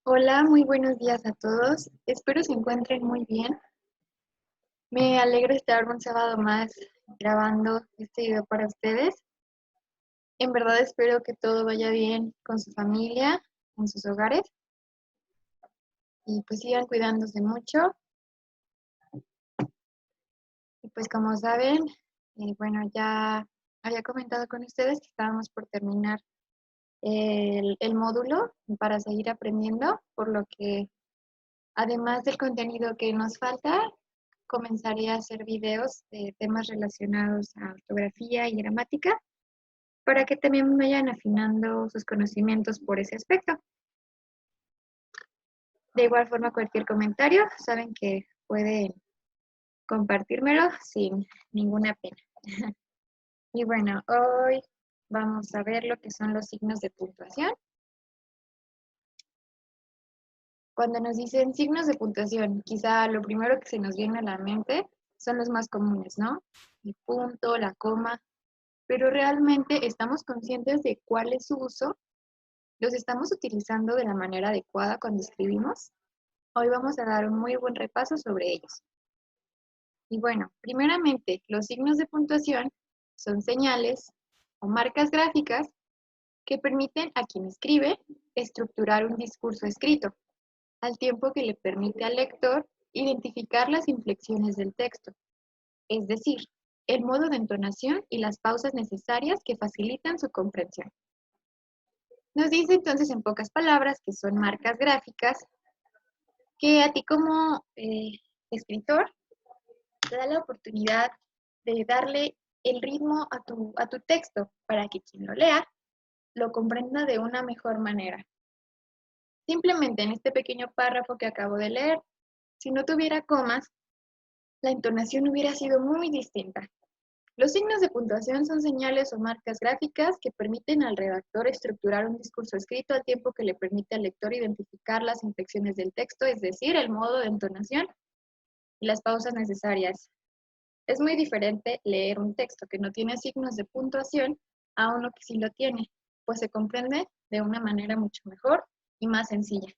Hola, muy buenos días a todos. Espero se encuentren muy bien. Me alegra estar un sábado más grabando este video para ustedes. En verdad espero que todo vaya bien con su familia, en sus hogares y pues sigan cuidándose mucho. Y pues como saben, bueno, ya había comentado con ustedes que estábamos por terminar el módulo para seguir aprendiendo, por lo que además del contenido que nos falta, comenzaré a hacer videos de temas relacionados a ortografía y gramática para que también vayan afinando sus conocimientos por ese aspecto. De igual forma, cualquier comentario, saben que pueden compartírmelo sin ninguna pena. Y bueno, hoy vamos a ver lo que son los signos de puntuación. Cuando nos dicen signos de puntuación, quizá lo primero que se nos viene a la mente son los más comunes, ¿no? El punto, la coma, pero realmente estamos conscientes de cuál es su uso. ¿Los estamos utilizando de la manera adecuada cuando escribimos? Hoy vamos a dar un muy buen repaso sobre ellos. Y bueno, primeramente, los signos de puntuación son señales o marcas gráficas que permiten a quien escribe estructurar un discurso escrito, al tiempo que le permite al lector identificar las inflexiones del texto, es decir, el modo de entonación y las pausas necesarias que facilitan su comprensión. Nos dice entonces en pocas palabras que son marcas gráficas que a ti como escritor te da la oportunidad de darle el ritmo a tu texto para que quien lo lea lo comprenda de una mejor manera. Simplemente en este pequeño párrafo que acabo de leer, si no tuviera comas, la entonación hubiera sido muy distinta. Los signos de puntuación son señales o marcas gráficas que permiten al redactor estructurar un discurso escrito al tiempo que le permite al lector identificar las inflexiones del texto, es decir, el modo de entonación y las pausas necesarias. Es muy diferente leer un texto que no tiene signos de puntuación a uno que sí lo tiene, pues se comprende de una manera mucho mejor y más sencilla.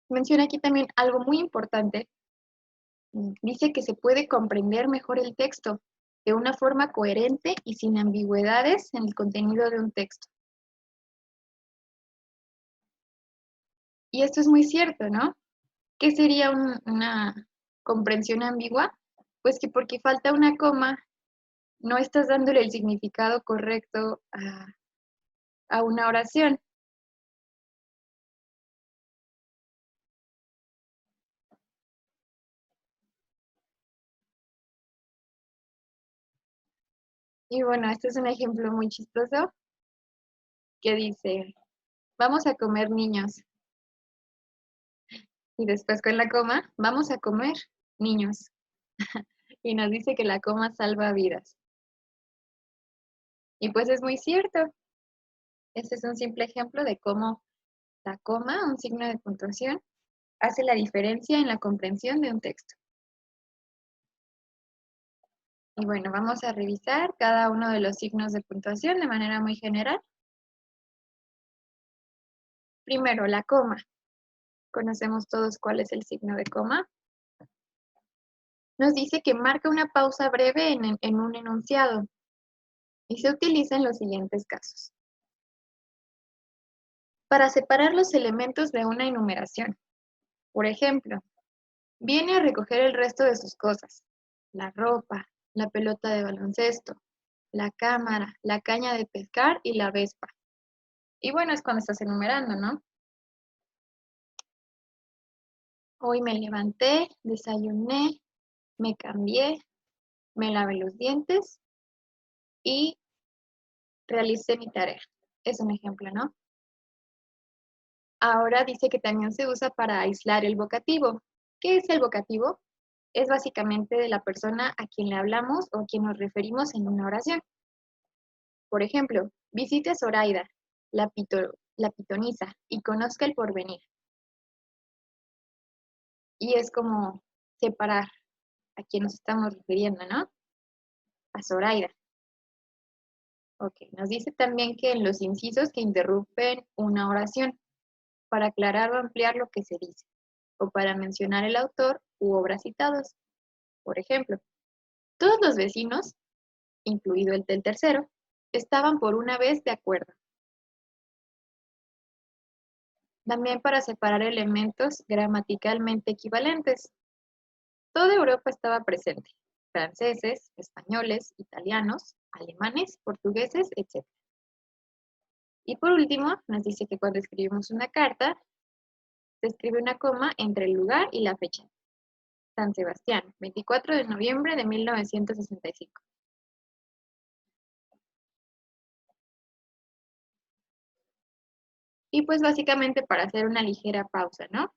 Menciona aquí también algo muy importante. Dice que se puede comprender mejor el texto de una forma coherente y sin ambigüedades en el contenido de un texto. Y esto es muy cierto, ¿no? ¿Qué sería una comprensión ambigua? Pues que porque falta una coma, no estás dándole el significado correcto a una oración. Y bueno, este es un ejemplo muy chistoso que dice, vamos a comer niños. Y después con la coma, vamos a comer niños. Y nos dice que la coma salva vidas. Y pues es muy cierto. Este es un simple ejemplo de cómo la coma, un signo de puntuación, hace la diferencia en la comprensión de un texto. Y bueno, vamos a revisar cada uno de los signos de puntuación de manera muy general. Primero, la coma. Conocemos todos cuál es el signo de coma. Nos dice que marca una pausa breve en un enunciado y se utiliza en los siguientes casos. Para separar los elementos de una enumeración. Por ejemplo, viene a recoger el resto de sus cosas, la ropa, la pelota de baloncesto, la cámara, la caña de pescar y la vespa. Y bueno, es cuando estás enumerando, ¿no? Hoy me levanté, desayuné, me cambié, me lavé los dientes y realicé mi tarea. Es un ejemplo, ¿no? Ahora dice que también se usa para aislar el vocativo. ¿Qué es el vocativo? Es básicamente de la persona a quien le hablamos o a quien nos referimos en una oración. Por ejemplo, visite a Zoraida, la pitoniza, y conozca el porvenir. Y es como separar a quien nos estamos refiriendo, ¿no? A Zoraida. Ok, nos dice también que en los incisos que interrumpen una oración, para aclarar o ampliar lo que se dice, o para mencionar el autor u obras citados. Por ejemplo, todos los vecinos, incluido el del tercero, estaban por una vez de acuerdo. También para separar elementos gramaticalmente equivalentes. Toda Europa estaba presente, franceses, españoles, italianos, alemanes, portugueses, etc. Y por último, nos dice que cuando escribimos una carta, se escribe una coma entre el lugar y la fecha. San Sebastián, 24 de noviembre de 1965. Y pues básicamente para hacer una ligera pausa, ¿no?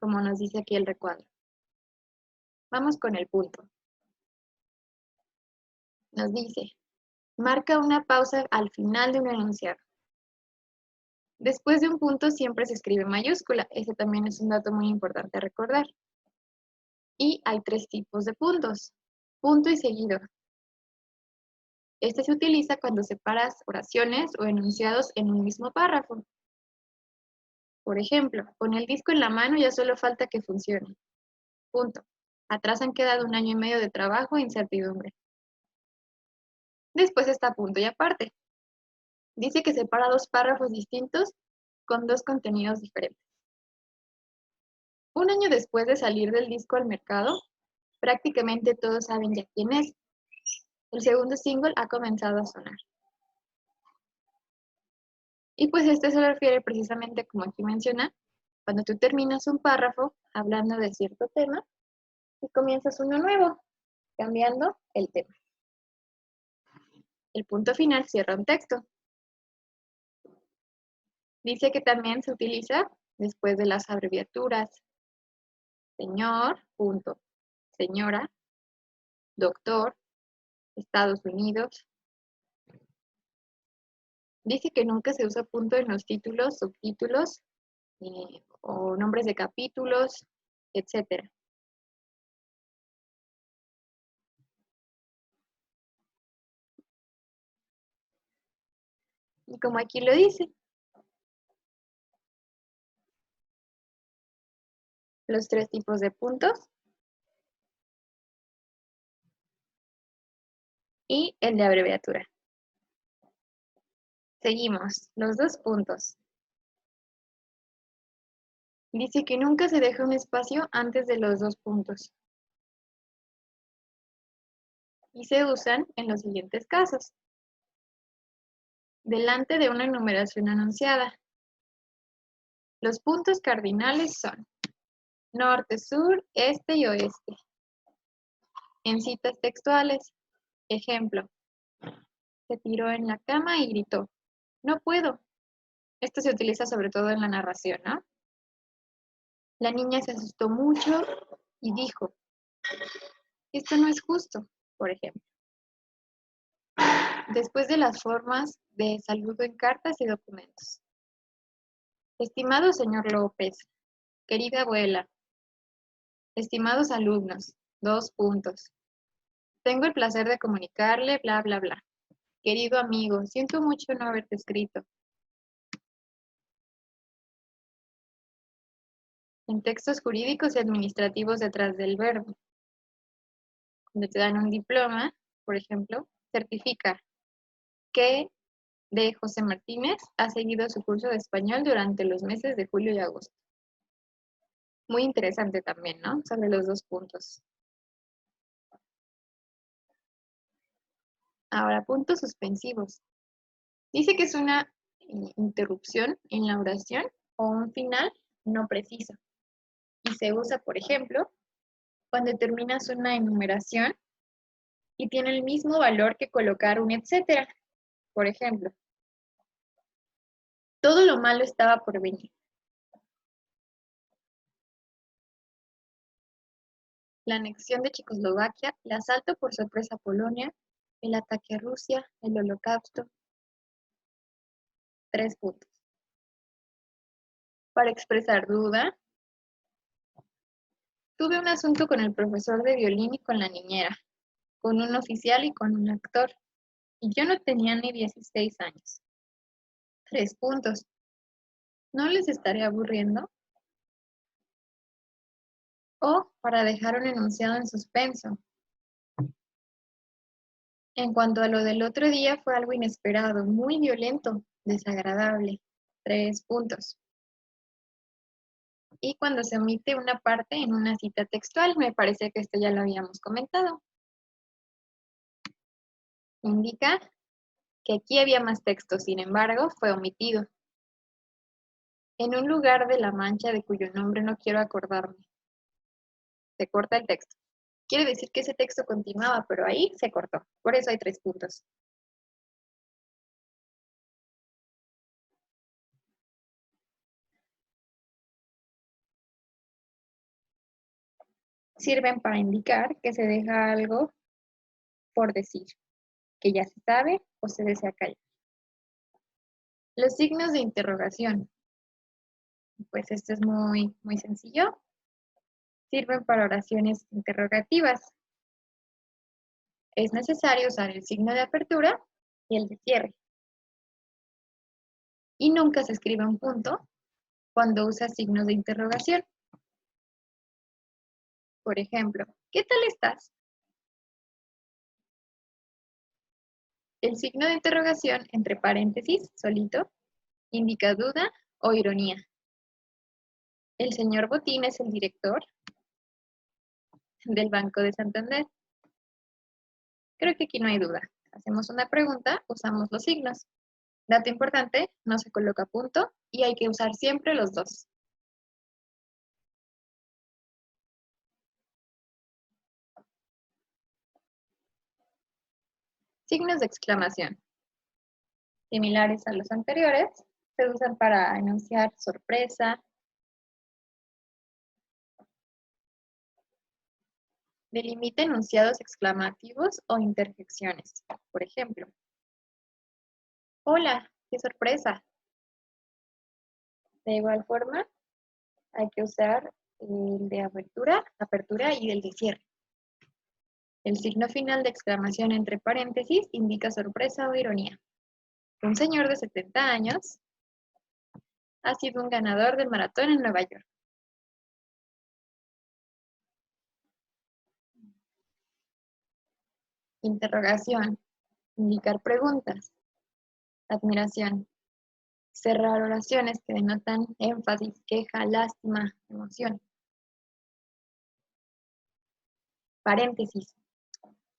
Como nos dice aquí el recuadro. Vamos con el punto. Nos dice, marca una pausa al final de un enunciado. Después de un punto siempre se escribe mayúscula. Ese también es un dato muy importante a recordar. Y hay tres tipos de puntos. Punto y seguido. Este se utiliza cuando separas oraciones o enunciados en un mismo párrafo. Por ejemplo, con el disco en la mano ya solo falta que funcione. Punto. Atrás han quedado 1 año y medio de trabajo e incertidumbre. Después está punto y aparte. Dice que separa dos párrafos distintos con dos contenidos diferentes. 1 año después de salir del disco al mercado, prácticamente todos saben ya quién es. El segundo single ha comenzado a sonar. Y pues este se refiere precisamente, como aquí menciona, cuando tú terminas un párrafo hablando de cierto tema y comienzas uno nuevo, cambiando el tema. El punto final cierra un texto. Dice que también se utiliza después de las abreviaturas señor, punto, señora, doctor, Estados Unidos. Dice que nunca se usa punto en los títulos, subtítulos o nombres de capítulos, etc. Y como aquí lo dice, los tres tipos de puntos y el de abreviatura. Seguimos, los dos puntos. Dice que nunca se deja un espacio antes de los dos puntos. Y se usan en los siguientes casos. Delante de una enumeración anunciada. Los puntos cardinales son norte, sur, este y oeste. En citas textuales, ejemplo, se tiró en la cama y gritó, no puedo. Esto se utiliza sobre todo en la narración, ¿no? La niña se asustó mucho y dijo, esto no es justo, por ejemplo. Después de las formas de saludo en cartas y documentos. Estimado señor López, querida abuela, estimados alumnos, 2 puntos. Tengo el placer de comunicarle, bla, bla, bla. Querido amigo, siento mucho no haberte escrito. En textos jurídicos y administrativos detrás del verbo. Cuando te dan un diploma, por ejemplo, certifica que D. José Martínez ha seguido su curso de español durante los meses de julio y agosto. Muy interesante también, ¿no? Sobre los dos puntos. Ahora, puntos suspensivos. Dice que es una interrupción en la oración o un final no preciso. Y se usa, por ejemplo, cuando terminas una enumeración y tiene el mismo valor que colocar un etcétera. Por ejemplo, todo lo malo estaba por venir. La anexión de Checoslovaquia, el asalto por sorpresa a Polonia, el ataque a Rusia, el holocausto. 3 puntos. Para expresar duda, tuve un asunto con el profesor de violín y con la niñera, con un oficial y con un actor. y yo no tenía ni 16 años. 3 puntos. ¿No les estaré aburriendo? O para dejar un enunciado en suspenso. En cuanto a lo del otro día, fue algo inesperado, muy violento, desagradable. 3 puntos. Y cuando se omite una parte en una cita textual, me parece que esto ya lo habíamos comentado. Indica que aquí había más texto, sin embargo, fue omitido. En un lugar de la Mancha de cuyo nombre no quiero acordarme. Se corta el texto. Quiere decir que ese texto continuaba, pero ahí se cortó. Por eso hay 3 puntos. Sirven para indicar que se deja algo por decir, que ya se sabe o se desea callar. Los signos de interrogación. Pues esto es muy sencillo. Sirven para oraciones interrogativas. Es necesario usar el signo de apertura y el de cierre. Y nunca se escribe un punto cuando usa signos de interrogación. Por ejemplo, ¿qué tal estás? El signo de interrogación entre paréntesis, solito, indica duda o ironía. El señor Botín es el director del Banco de Santander. Creo que aquí no hay duda. Hacemos una pregunta, usamos los signos. Dato importante, no se coloca punto y hay que usar siempre los dos. Signos de exclamación. Similares a los anteriores, se usan para anunciar sorpresa. Delimita enunciados exclamativos o interjecciones. Por ejemplo, hola, qué sorpresa. De igual forma, hay que usar el de apertura y el de cierre. El signo final de exclamación entre paréntesis indica sorpresa o ironía. Un señor de 70 años ha sido un ganador del maratón en Nueva York. Interrogación. Indicar preguntas. Admiración. Cerrar oraciones que denotan énfasis, queja, lástima, emoción. Paréntesis.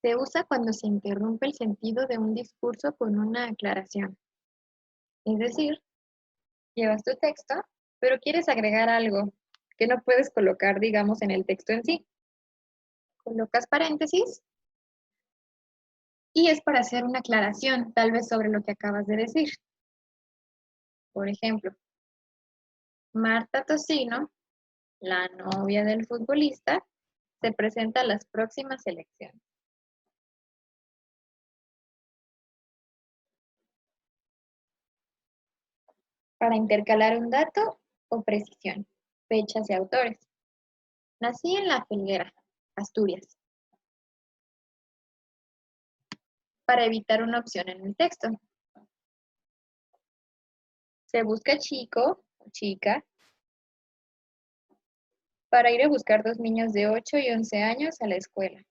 Se usa cuando se interrumpe el sentido de un discurso con una aclaración. Es decir, llevas tu texto, pero quieres agregar algo que no puedes colocar, digamos, en el texto en sí. Colocas paréntesis y es para hacer una aclaración, tal vez sobre lo que acabas de decir. Por ejemplo, Marta Tocino, la novia del futbolista, se presenta a las próximas elecciones. Para intercalar un dato o precisión, fechas y autores. Nací en La Felguera, Asturias. Para evitar una opción en el texto. Se busca chico o chica para ir a buscar 2 niños de 8 y 11 años a la escuela.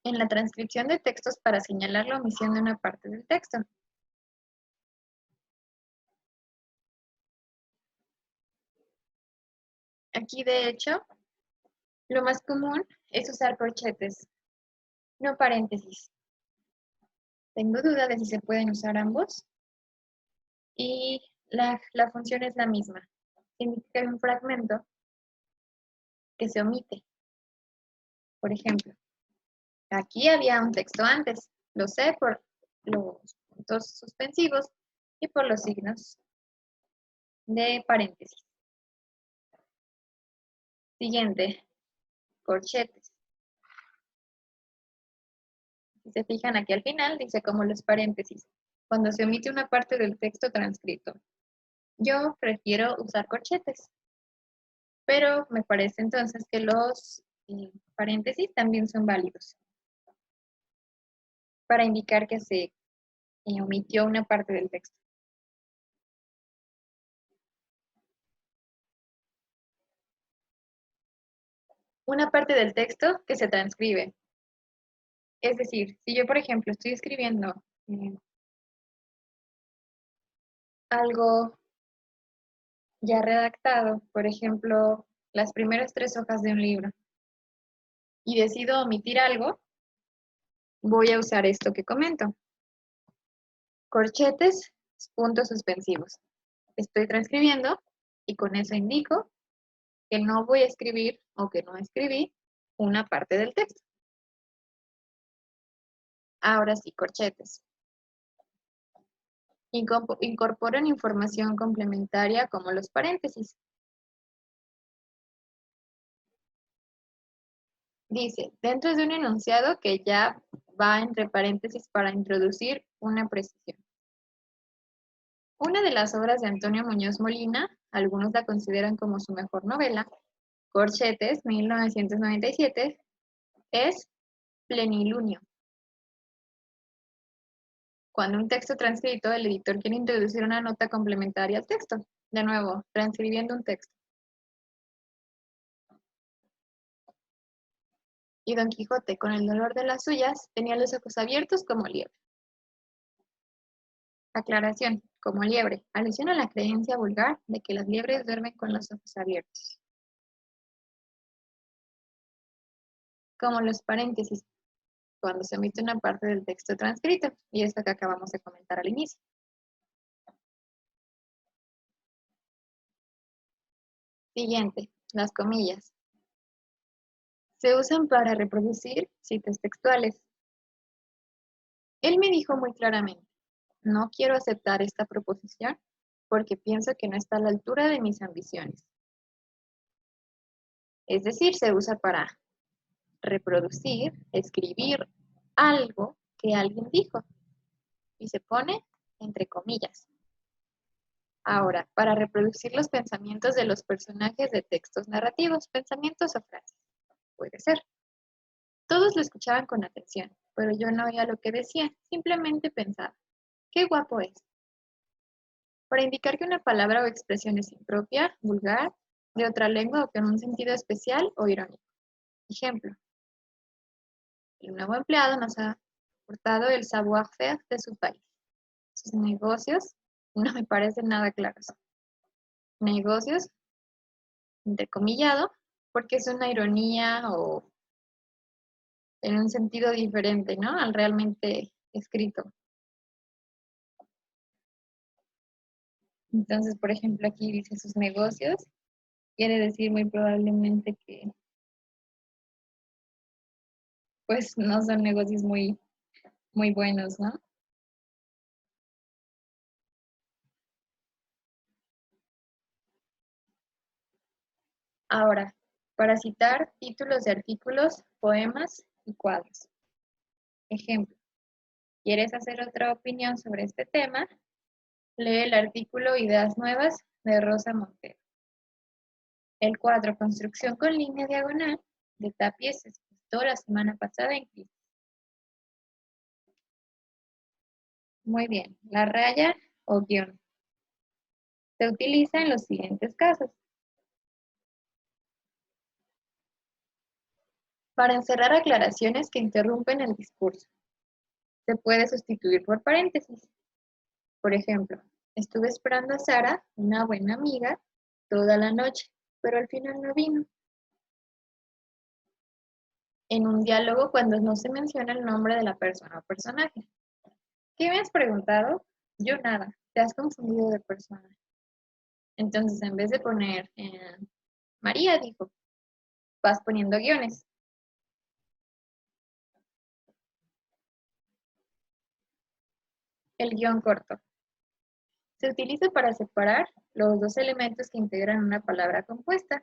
En la transcripción de textos para señalar la omisión de una parte del texto. Aquí, de hecho, lo más común es usar corchetes, no paréntesis. Tengo duda de si se pueden usar ambos. Y la función es la misma. Significa un fragmento que se omite. Por ejemplo, aquí había un texto antes. Lo sé por los puntos suspensivos y por los signos de paréntesis. Siguiente, corchetes. Si se fijan aquí al final, dice como los paréntesis, cuando se omite una parte del texto transcrito. Yo prefiero usar corchetes, pero me parece entonces que los paréntesis también son válidos. para indicar que se omitió una parte del texto. Una parte del texto que se transcribe. Es decir, si yo, por ejemplo, estoy escribiendo algo ya redactado, por ejemplo, las primeras 3 hojas de un libro, y decido omitir algo, voy a usar esto que comento. Corchetes, puntos suspensivos. Estoy transcribiendo y con eso indico que no voy a escribir o que no escribí una parte del texto. Ahora sí, corchetes. Incorporan información complementaria como los paréntesis. Dice, dentro de un enunciado que ya va entre paréntesis para introducir una precisión. Una de las obras de Antonio Muñoz Molina, algunos la consideran como su mejor novela, Corchetes, 1997, es Plenilunio. Cuando un texto transcrito, el editor quiere introducir una nota complementaria al texto. De nuevo, transcribiendo un texto. Y Don Quijote, con el dolor de las suyas, tenía los ojos abiertos como liebre. Aclaración, como liebre, alusión a la creencia vulgar de que las liebres duermen con los ojos abiertos. Como los paréntesis, cuando se omite una parte del texto transcrito, y esto que acabamos de comentar al inicio. Siguiente, las comillas. Se usan para reproducir citas textuales. Él me dijo muy claramente, no quiero aceptar esta proposición porque pienso que no está a la altura de mis ambiciones. Es decir, se usa para reproducir, escribir algo que alguien dijo y se pone entre comillas. Ahora, para reproducir los pensamientos de los personajes de textos narrativos, pensamientos o frases. Puede ser. Todos lo escuchaban con atención, pero yo no oía lo que decía, simplemente pensaba, qué guapo es. Para indicar que una palabra o expresión es impropia, vulgar, de otra lengua o con un sentido especial o irónico. Ejemplo, el nuevo empleado nos ha aportado el savoir-faire de su país. Sus negocios no me parecen nada claros. Negocios, entrecomillado, porque es una ironía o en un sentido diferente, ¿no? Al realmente escrito. Entonces, por ejemplo, aquí dice sus negocios, quiere decir muy probablemente que pues no son negocios muy, muy buenos, ¿no? Ahora, para citar títulos de artículos, poemas y cuadros. Ejemplo, ¿quieres hacer otra opinión sobre este tema? Lee el artículo Ideas Nuevas de Rosa Montero. El cuadro Construcción con línea diagonal de Tapies se expuso la semana pasada en Crisis. Muy bien, la raya o guión se utiliza en los siguientes casos. Para encerrar aclaraciones que interrumpen el discurso. Se puede sustituir por paréntesis. Por ejemplo, estuve esperando a Sara, una buena amiga, toda la noche, pero al final no vino. En un diálogo cuando no se menciona el nombre de la persona o personaje. ¿Qué me has preguntado? Yo nada, te has confundido de persona. Entonces, en vez de poner María dijo, vas poniendo guiones. El guión corto. Se utiliza para separar los dos elementos que integran una palabra compuesta,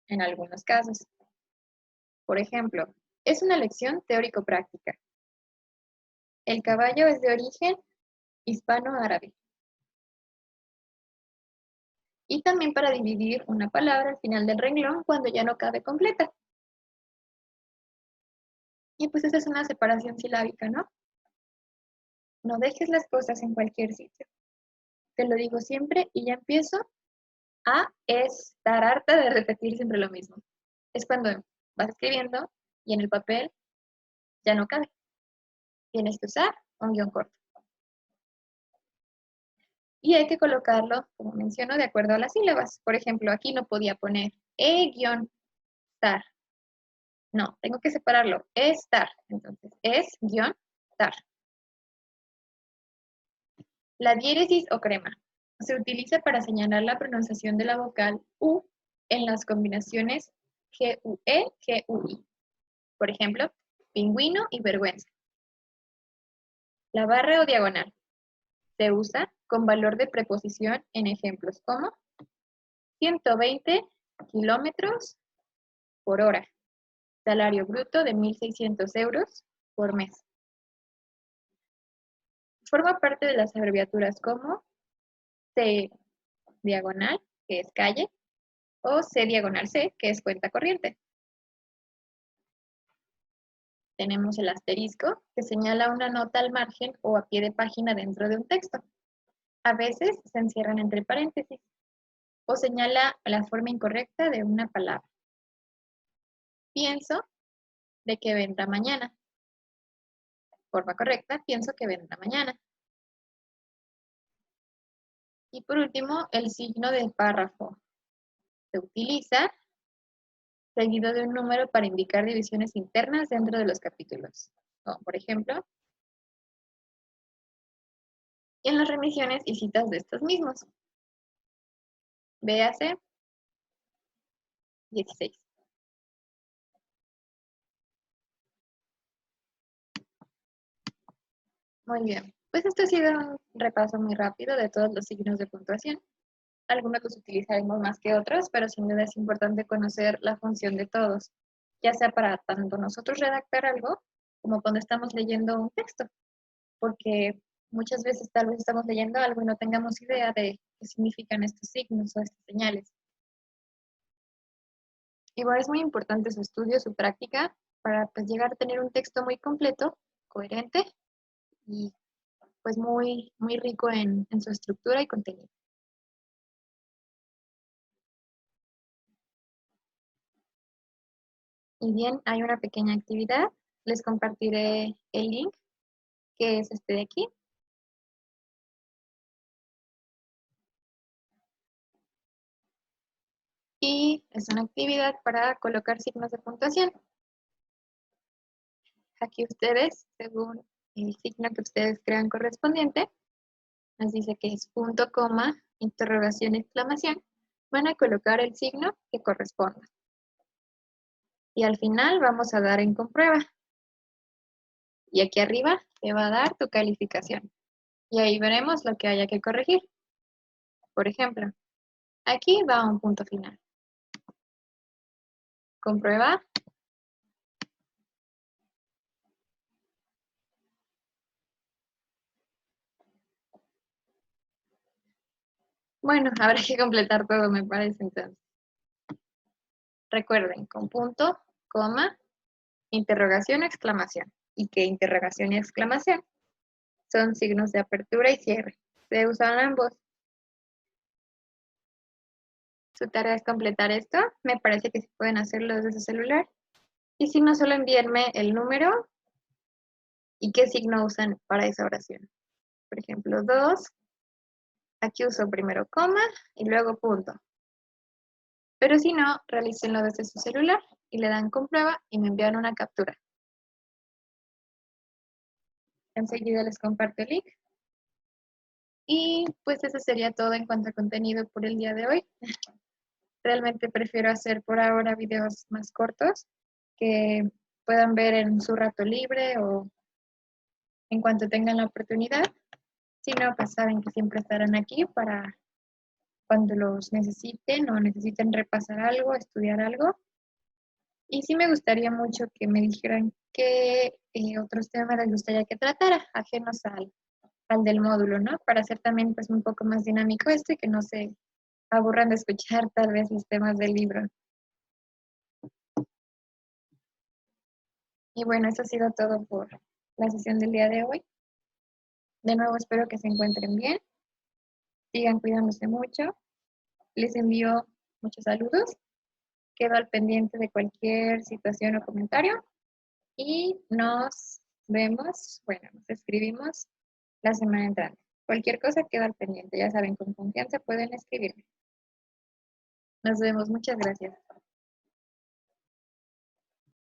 en algunos casos. Por ejemplo, es una lección teórico-práctica. El caballo es de origen hispano-árabe. Y también para dividir una palabra al final del renglón cuando ya no cabe completa. Y pues esa es una separación silábica, ¿no? No dejes las cosas en cualquier sitio. Te lo digo siempre y ya empiezo a estar harta de repetir siempre lo mismo. Es cuando vas escribiendo y en el papel ya no cabe. Tienes que usar un guión corto. Y hay que colocarlo, como menciono, de acuerdo a las sílabas. Por ejemplo, aquí no podía poner e-tar. No, tengo que separarlo. Estar. Entonces, es-tar. La diéresis o crema se utiliza para señalar la pronunciación de la vocal U en las combinaciones GUE, GUI. Por ejemplo, pingüino y vergüenza. La barra o diagonal se usa con valor de preposición en ejemplos como 120 kilómetros por hora. Salario bruto de 1.600 euros por mes. Forma parte de las abreviaturas como C diagonal, que es calle, o C diagonal C, que es cuenta corriente. Tenemos el asterisco, que señala una nota al margen o a pie de página dentro de un texto. A veces se encierran entre paréntesis o señala la forma incorrecta de una palabra. Pienso de que vendrá mañana. Forma correcta, pienso que vendrá mañana. Y por último, el signo de párrafo. Se utiliza seguido de un número para indicar divisiones internas dentro de los capítulos. Como por ejemplo, en las remisiones y citas de estos mismos. Véase 16. Muy bien. Pues esto ha sido un repaso muy rápido de todos los signos de puntuación. Algunos los utilizaremos más que otros, pero sin duda es importante conocer la función de todos, ya sea para tanto nosotros redactar algo como cuando estamos leyendo un texto, porque muchas veces tal vez estamos leyendo algo y no tengamos idea de qué significan estos signos o estas señales. Igual es muy importante su estudio, su práctica, para pues, llegar a tener un texto muy completo, coherente y pues muy rico en su estructura y contenido. Y bien, hay una pequeña actividad. Les compartiré el link, que es este de aquí. Y es una actividad para colocar signos de puntuación. Aquí ustedes, según el signo que ustedes crean correspondiente, nos dice que es punto, coma, interrogación, exclamación, van a colocar el signo que corresponda. Y al final vamos a dar en comprueba. Y aquí arriba te va a dar tu calificación. Y ahí veremos lo que haya que corregir. Por ejemplo, aquí va un punto final. Comprueba. Bueno, habrá que completar todo, me parece entonces. Recuerden, con punto, coma, interrogación, exclamación. Y que interrogación y exclamación son signos de apertura y cierre. Se usan ambos. Su tarea es completar esto. Me parece que sí pueden hacerlo desde su celular. Y si no, solo envíenme el número y qué signo usan para esa oración. Por ejemplo, 2. Aquí uso primero coma y luego punto. Pero si no, realícenlo desde su celular y le dan comprueba y me envían una captura. Enseguida les comparto el link. Y pues eso sería todo en cuanto a contenido por el día de hoy. Realmente prefiero hacer por ahora videos más cortos que puedan ver en su rato libre o en cuanto tengan la oportunidad. Si no, pues saben que siempre estarán aquí para cuando los necesiten o necesiten repasar algo, estudiar algo. Y sí me gustaría mucho que me dijeran qué otros temas les gustaría que tratara, ajenos al del módulo, ¿no? Para hacer también pues un poco más dinámico esto y que no se aburran de escuchar tal vez los temas del libro. Y bueno, eso ha sido todo por la sesión del día de hoy. De nuevo espero que se encuentren bien, sigan cuidándose mucho. Les envío muchos saludos. Quedo al pendiente de cualquier situación o comentario y nos vemos, bueno, nos escribimos la semana entrante. Cualquier cosa queda al pendiente, ya saben, con confianza pueden escribirme. Nos vemos, muchas gracias.